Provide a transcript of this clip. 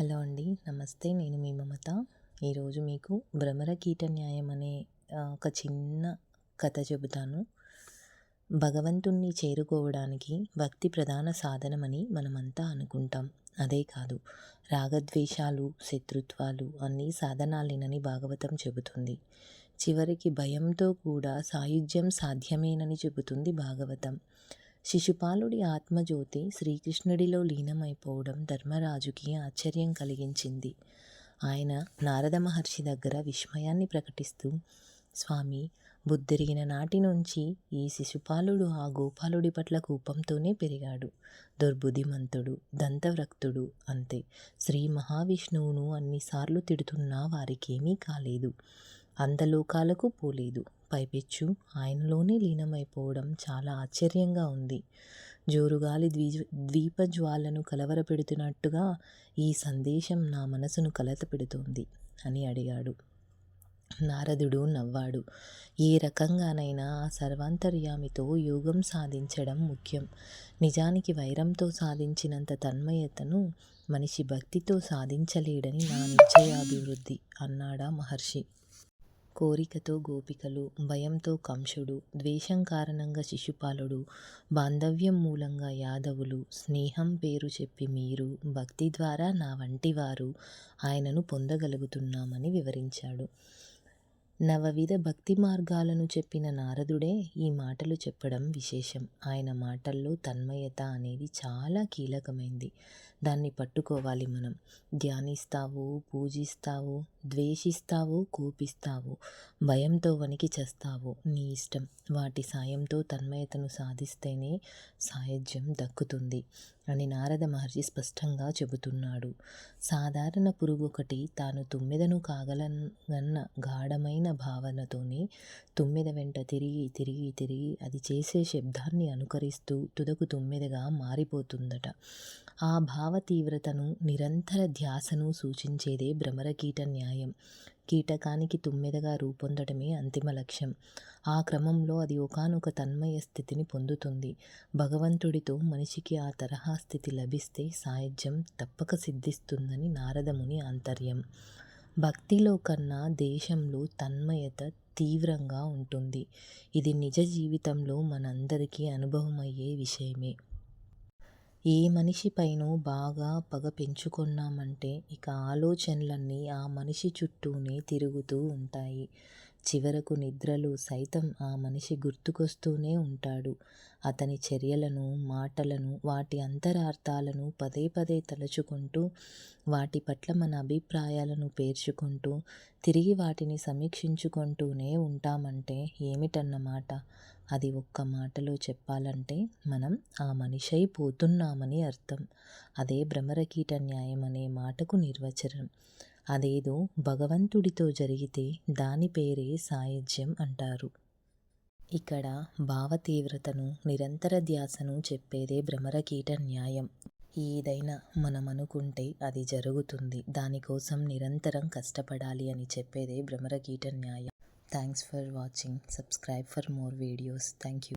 Hello అండి. నమస్తే. నేను మీ మమత. ఈరోజు మీకు భ్రమరకీట న్యాయం అనే ఒక చిన్న కథ చెబుతాను. భగవంతుణ్ణి చేరుకోవడానికి భక్తి ప్రధాన సాధనమని మనమంతా అనుకుంటాం. అదే కాదు, రాగద్వేషాలు, శత్రుత్వాలు అన్నీ సాధనాలేనని భాగవతం చెబుతుంది. చివరికి భయంతో కూడా సాయుజ్యం సాధ్యమేనని చెబుతుంది భాగవతం. శిశుపాలుడి ఆత్మజ్యోతి శ్రీకృష్ణుడిలో లీనమైపోవడం ధర్మరాజుకి ఆశ్చర్యం కలిగించింది. ఆయన నారద మహర్షి దగ్గర విస్మయాన్ని ప్రకటిస్తూ, స్వామి, బుద్ధిరిగిన నాటి నుంచి ఈ శిశుపాలుడు ఆ గోపాలుడి పట్ల కోపంతోనే పెరిగాడు. దుర్బుద్ధిమంతుడు, దంతవ్రక్తుడు, అంతే. శ్రీ మహావిష్ణువును అన్నిసార్లు తిడుతున్నా వారికేమీ కాలేదు. అందలోకాలకు పోలేదు. పైపెచ్చు ఆయనలోనే లీనమైపోవడం చాలా ఆశ్చర్యంగా ఉంది. జోరుగాలి ద్వీపజ్వాలను కలవరపెడుతున్నట్టుగా ఈ సందేశం నా మనసును కలతపెడుతోంది అని అడిగాడు. నారదుడు నవ్వాడు. ఏ రకంగానైనా ఆ సర్వాంతర్యామితో యోగం సాధించడం ముఖ్యం. నిజానికి వైరంతో సాధించినంత తన్మయతను మనిషి భక్తితో సాధించలేడని నా నిశ్చయాభివృద్ధి అన్నాడా మహర్షి. కోరికతో గోపికలు, భయంతో కంసుడు, ద్వేషం కారణంగా శిశుపాలుడు, బాంధవ్యం మూలంగా యాదవులు, స్నేహం పేరు చెప్పి మీరు, భక్తి ద్వారా నా వంటి వారు ఆయనను పొందగలుగుతున్నామని వివరించాడు. నవవిధ భక్తి మార్గాలను చెప్పిన నారదుడే ఈ మాటలు చెప్పడం విశేషం. ఆయన మాటల్లో తన్మయత అనేది చాలా కీలకమైంది. దాన్ని పట్టుకోవాలి మనం. ధ్యానిస్తావు, పూజిస్తావు, ద్వేషిస్తావు, కోపిస్తావు, భయంతో వణికి చస్తావు, నీ ఇష్టం. వాటి సాయంతో తన్మయతను సాధిస్తేనే సాయుధ్యం దక్కుతుంది అని నారద మహర్షి స్పష్టంగా చెబుతున్నాడు. సాధారణ పురుగొకటి తాను తుమ్మెదను కాగలనన్న గాఢమైన భావనతోనే తుమ్మెద వెంట తిరిగి తిరిగి తిరిగి అది చేసే శబ్దాన్ని అనుకరిస్తూ తుదకు తుమ్మెదగా మారిపోతుందట. ఆ భావ తీవ్రతను, నిరంతర ధ్యాసను సూచించేదే భ్రమరకీట న్యాయం. కీటకానికి తుమ్మెదగా రూపొందడమే అంతిమ లక్ష్యం. ఆ క్రమంలో అది ఒకానొక తన్మయ స్థితిని పొందుతుంది. భగవంతుడితో మనిషికి ఆ తరహా స్థితి లభిస్తే సాయుధ్యం తప్పక సిద్ధిస్తుందని నారదముని ఆంతర్యం. భక్తిలో కన్నా దేశంలో తన్మయత తీవ్రంగా ఉంటుంది. ఇది నిజ జీవితంలో మనందరికీ అనుభవమయ్యే విషయమే. ఏ మనిషిపైనో బాగా పగ పెంచుకున్నామంటే ఇక ఆలోచనలన్నీ ఆ మనిషి చుట్టూనే తిరుగుతూ ఉంటాయి. చివరకు నిద్రలో సైతం ఆ మనిషి గుర్తుకొస్తూనే ఉంటాడు. అతని చర్యలను, మాటలను, వాటి అంతరార్థాలను పదే పదే తలుచుకుంటూ, వాటి పట్ల మన అభిప్రాయాలను పేర్చుకుంటూ, తిరిగి వాటిని సమీక్షించుకుంటూనే ఉంటామంటే ఏమిటన్నమాట. అది ఒక్క మాటలో చెప్పాలంటే మనం ఆ మనిషై పోతున్నామని అర్థం. అదే భ్రమరకీట న్యాయం అనే మాటకు నిర్వచనం. అదేదో భగవంతుడితో జరిగితే దాని పేరే సాయుధ్యం అంటారు. ఇక్కడ భావ తీవ్రతను, నిరంతర ధ్యాసను చెప్పేదే భ్రమరకీట న్యాయం. ఏదైనా మనం అనుకుంటే అది జరుగుతుంది. దానికోసం నిరంతరం కష్టపడాలి అని చెప్పేదే భ్రమరకీట న్యాయం. Thanks for watching. Subscribe for more videos. Thank you.